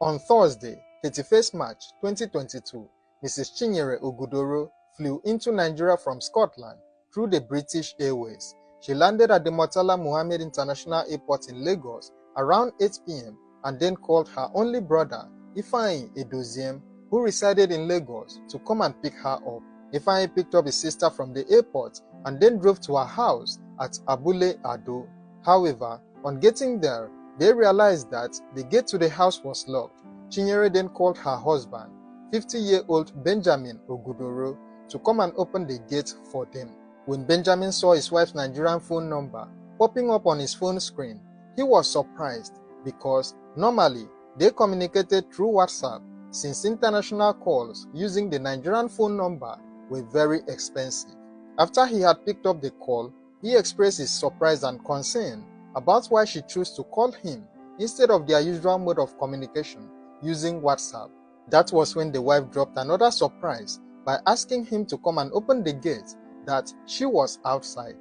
On Thursday, 31st March 2022, Mrs. Chinyere Ogudoro flew into Nigeria from Scotland through the British Airways. She landed at the Murtala Muhammed International Airport in Lagos around 8 p.m. and then called her only brother, Ifeanyi Edoziem, who resided in Lagos, to come and pick her up. Ifeanyi picked up his sister from the airport and then drove to her house at Abule Ado. However, on getting there, they realized that the gate to the house was locked. Chinyere then called her husband, 50-year-old Benjamin Ogudoro, to come and open the gate for them. When Benjamin saw his wife's Nigerian phone number popping up on his phone screen, he was surprised because normally they communicated through WhatsApp, since international calls using the Nigerian phone number were very expensive. After he had picked up the call, he expressed his surprise and concern about why she chose to call him instead of their usual mode of communication using WhatsApp. That was when the wife dropped another surprise by asking him to come and open the gate, that she was outside.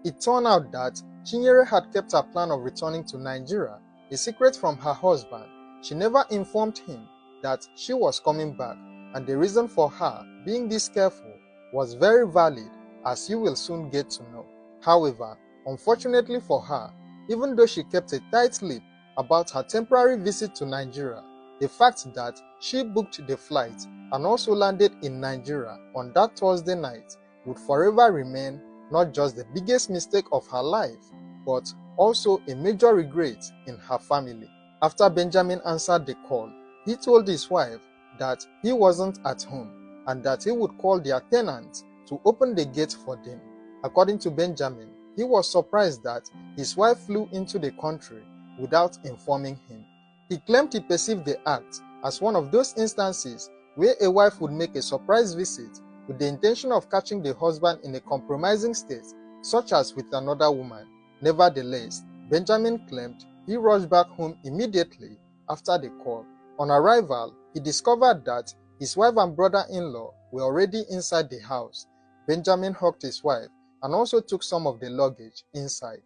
It turned out that Chinyere had kept her plan of returning to Nigeria a secret from her husband. She never informed him that she was coming back, and the reason for her being this careful was very valid, as you will soon get to know. However, unfortunately for her, even though she kept a tight lip about her temporary visit to Nigeria, the fact that she booked the flight and also landed in Nigeria on that Thursday night would forever remain not just the biggest mistake of her life, but also a major regret in her family. After Benjamin answered the call, he told his wife that he wasn't at home and that he would call their tenant to open the gate for them. According to Benjamin, he was surprised that his wife flew into the country without informing him. He claimed he perceived the act as one of those instances where a wife would make a surprise visit with the intention of catching the husband in a compromising state, such as with another woman. Nevertheless, Benjamin claimed he rushed back home immediately after the call. On arrival, he discovered that his wife and brother-in-law were already inside the house. Benjamin hugged his wife and also took some of the luggage inside.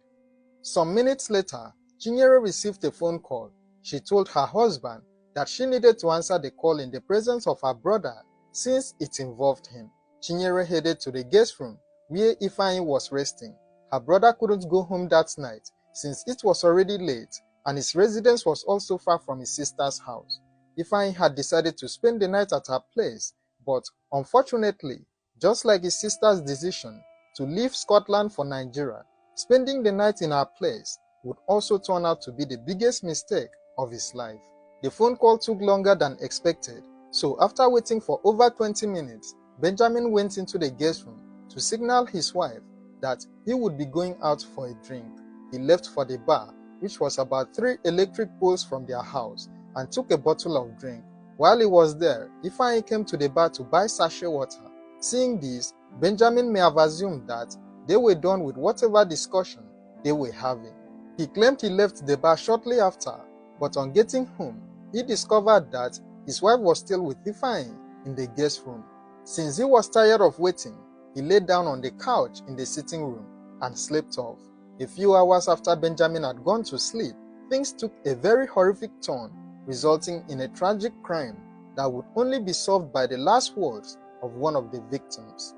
Some minutes later, Chinyere received a phone call. She told her husband that she needed to answer the call in the presence of her brother since it involved him. Chinyere headed to the guest room where Ifeanyi was resting. Her brother couldn't go home that night since it was already late and his residence was also far from his sister's house. Ifeanyi had decided to spend the night at her place, but unfortunately, just like his sister's decision to leave Scotland for Nigeria, spending the night in her place would also turn out to be the biggest mistake of his life. The phone call took longer than expected, so after waiting for over 20 minutes, Benjamin went into the guest room to signal his wife that he would be going out for a drink. He left for the bar, which was about 3 electric poles from their house, and took a bottle of drink. While he was there, Ifeanyi came to the bar to buy sachet water. Seeing this, Benjamin may have assumed that they were done with whatever discussion they were having. He claimed he left the bar shortly after, but on getting home, he discovered that his wife was still with Ifeanyi in the guest room. Since he was tired of waiting, he lay down on the couch in the sitting room and slept off. A few hours after Benjamin had gone to sleep, things took a very horrific turn, resulting in a tragic crime that would only be solved by the last words of one of the victims.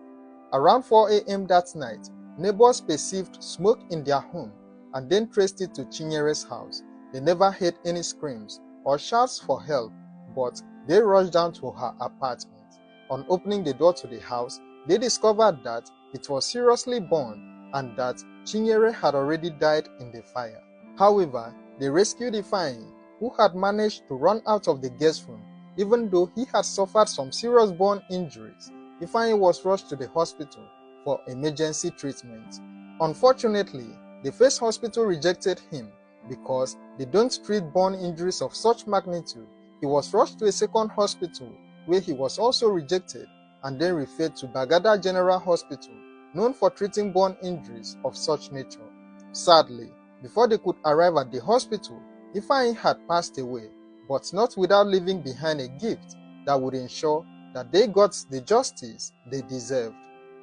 Around 4 a.m. that night, neighbors perceived smoke in their home and then traced it to Chinyere's house. They never heard any screams or shouts for help, but they rushed down to her apartment. On opening the door to the house, they discovered that it was seriously burned and that Chinyere had already died in the fire. However, they rescued Ifeanyi, who had managed to run out of the guest room, even though he had suffered some serious burn injuries. Ifeanyi was rushed to the hospital for emergency treatment. Unfortunately, the first hospital rejected him because they don't treat burn injuries of such magnitude. He was rushed to a second hospital where he was also rejected and then referred to Bagada General Hospital, known for treating burn injuries of such nature. Sadly, before they could arrive at the hospital, Ifeanyi had passed away, but not without leaving behind a gift that would ensure that they got the justice they deserved.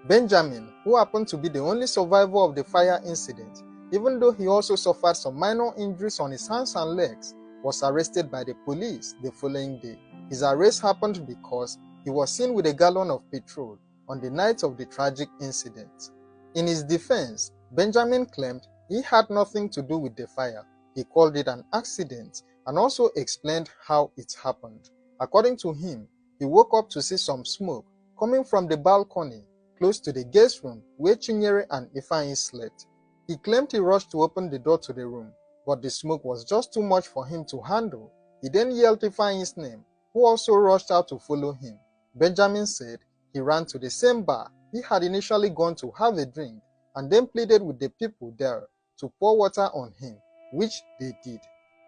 Benjamin, who happened to be the only survivor of the fire incident, even though he also suffered some minor injuries on his hands and legs, was arrested by the police the following day. His arrest happened because he was seen with a gallon of petrol on the night of the tragic incident. In his defense, Benjamin claimed he had nothing to do with the fire. He called it an accident and also explained how it happened. According to him, he woke up to see some smoke coming from the balcony close to the guest room where Chinyere and Ifeanyi slept. He claimed he rushed to open the door to the room, but the smoke was just too much for him to handle. He then yelled Ifeanyi's name, who also rushed out to follow him. Benjamin said he ran to the same bar he had initially gone to have a drink and then pleaded with the people there to pour water on him, which they did.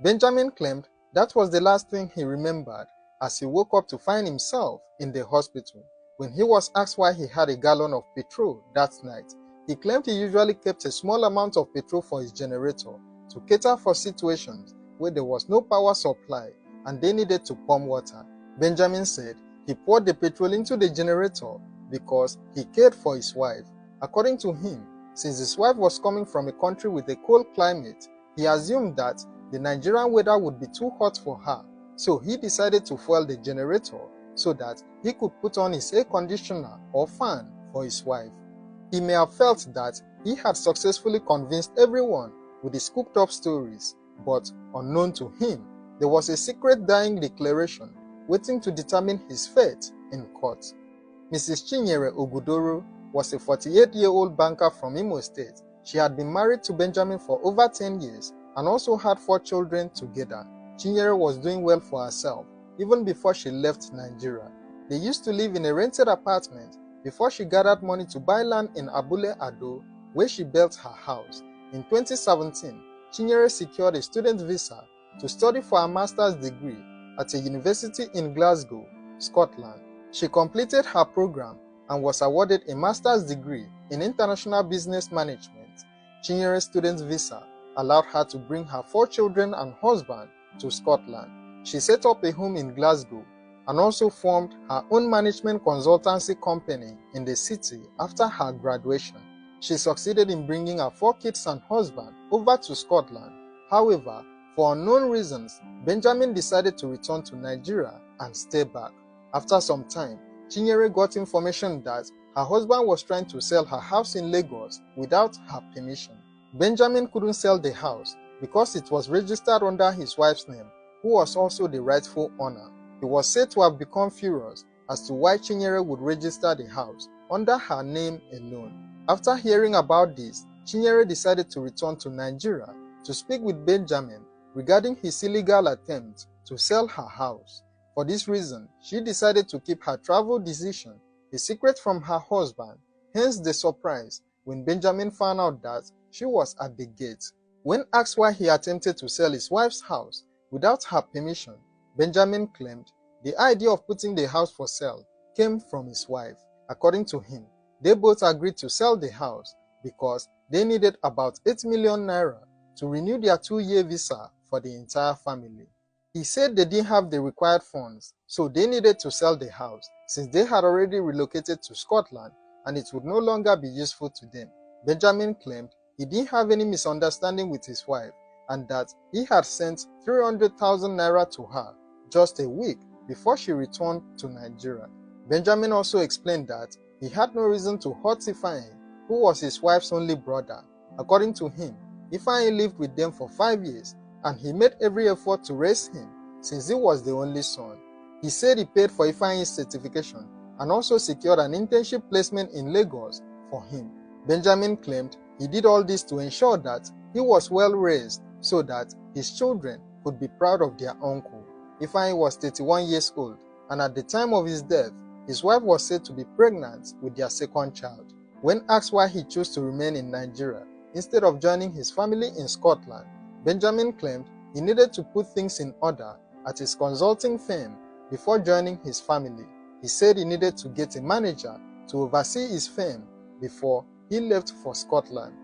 Benjamin claimed that was the last thing he remembered as he woke up to find himself in the hospital. When he was asked why he had a gallon of petrol that night, he claimed he usually kept a small amount of petrol for his generator to cater for situations where there was no power supply and they needed to pump water. Benjamin said he poured the petrol into the generator because he cared for his wife. According to him, since his wife was coming from a country with a cold climate, he assumed that the Nigerian weather would be too hot for her, so he decided to fuel the generator so that he could put on his air conditioner or fan for his wife. He may have felt that he had successfully convinced everyone with his cooked up stories, but unknown to him, there was a secret dying declaration waiting to determine his fate in court. Mrs. Chinyere Ogudoro was a 48-year-old banker from Imo State. She had been married to Benjamin for over 10 years and also had 4 children together. Chinyere was doing well for herself even before she left Nigeria. They used to live in a rented apartment before she gathered money to buy land in Abule Ado, where she built her house. In 2017, Chinyere secured a student visa to study for a master's degree at a university in Glasgow, Scotland. She completed her program and was awarded a master's degree in international business management. Chinyere's student visa allowed her to bring her 4 children and husband to Scotland. She set up a home in Glasgow and also formed her own management consultancy company in the city after her graduation. She succeeded in bringing her 4 kids and husband over to Scotland. However, for unknown reasons, Benjamin decided to return to Nigeria and stay back. After some time, Chinyere got information that her husband was trying to sell her house in Lagos without her permission. Benjamin couldn't sell the house because it was registered under his wife's name, who was also the rightful owner. He was said to have become furious as to why Chinyere would register the house under her name alone. After hearing about this, Chinyere decided to return to Nigeria to speak with Benjamin regarding his illegal attempt to sell her house. For this reason, she decided to keep her travel decision a secret from her husband, hence the surprise when Benjamin found out that she was at the gate. When asked why he attempted to sell his wife's house without her permission, Benjamin claimed the idea of putting the house for sale came from his wife. According to him, they both agreed to sell the house because they needed about 8 million naira to renew their 2-year visa for the entire family. He said they didn't have the required funds, so they needed to sell the house since they had already relocated to Scotland and it would no longer be useful to them. Benjamin claimed he didn't have any misunderstanding with his wife and that he had sent 300,000 naira to her just a week before she returned to Nigeria. Benjamin also explained that he had no reason to hurt Ifeanyi, who was his wife's only brother. According to him, Ifeanyi lived with them for 5 years and he made every effort to raise him since he was the only son. He said he paid for Ifeanyi's certification and also secured an internship placement in Lagos for him. Benjamin claimed he did all this to ensure that he was well raised so that his children could be proud of their uncle. Ifeanyi was 31 years old and at the time of his death, his wife was said to be pregnant with their 2nd child. When asked why he chose to remain in Nigeria instead of joining his family in Scotland, Benjamin claimed he needed to put things in order at his consulting firm before joining his family. He said he needed to get a manager to oversee his firm before he left for Scotland.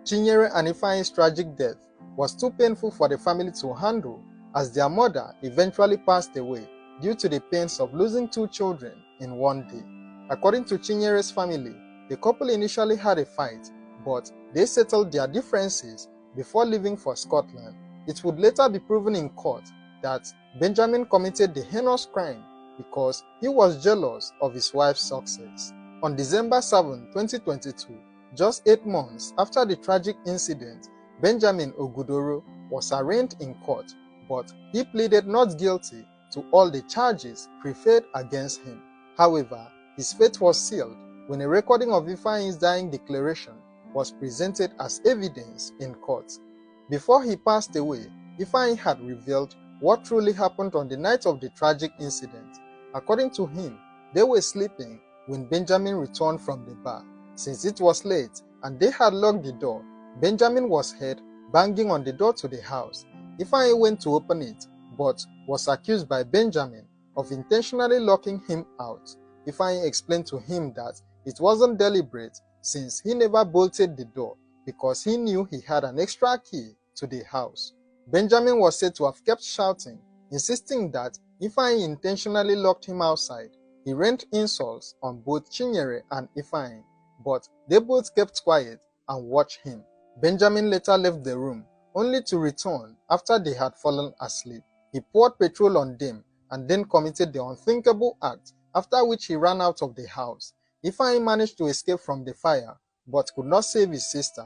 Chinyere and Ifeanyi's tragic death was too painful for the family to handle as their mother eventually passed away due to the pains of losing 2 children in one day. According to Chinyere's family, the couple initially had a fight, but they settled their differences before leaving for Scotland. It would later be proven in court that Benjamin committed the heinous crime because he was jealous of his wife's success. On December 7, 2022, just 8 months after the tragic incident, Benjamin Ogudoro was arraigned in court, but he pleaded not guilty to all the charges preferred against him. However, his fate was sealed when a recording of Ifeanyi's dying declaration was presented as evidence in court. Before he passed away, Ifeanyi had revealed what truly happened on the night of the tragic incident. According to him, they were sleeping when Benjamin returned from the bar. Since it was late and they had locked the door, Benjamin was heard banging on the door to the house. Ifeanyi went to open it, but was accused by Benjamin of intentionally locking him out. Ifeanyi explained to him that it wasn't deliberate since he never bolted the door because he knew he had an extra key to the house. Benjamin was said to have kept shouting, insisting that Ifeanyi intentionally locked him outside. He rained insults on both Chinyere and Ifeanyi, but they both kept quiet and watched him. Benjamin later left the room, only to return after they had fallen asleep. He poured petrol on them and then committed the unthinkable act, after which he ran out of the house. Ifeanyi managed to escape from the fire, but could not save his sister.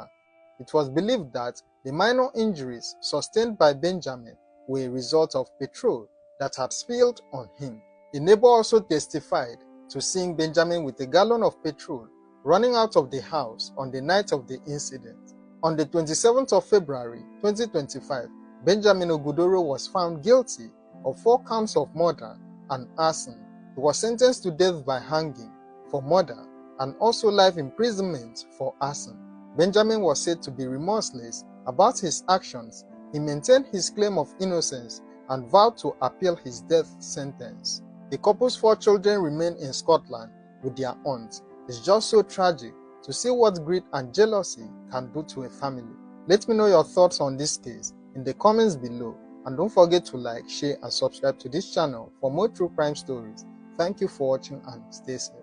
It was believed that the minor injuries sustained by Benjamin were a result of petrol that had spilled on him. A neighbor also testified to seeing Benjamin with a gallon of petrol running out of the house on the night of the incident. On the 27th of February 2025, Benjamin Ogudoro was found guilty of 4 counts of murder and arson. He was sentenced to death by hanging for murder and also life imprisonment for arson. Benjamin was said to be remorseless about his actions. He maintained his claim of innocence and vowed to appeal his death sentence. The couple's 4 children remain in Scotland with their aunt. It's just so tragic to see what greed and jealousy can do to a family. Let me know your thoughts on this case in the comments below, and don't forget to like, share and subscribe to this channel for more true crime stories. Thank you for watching and stay safe.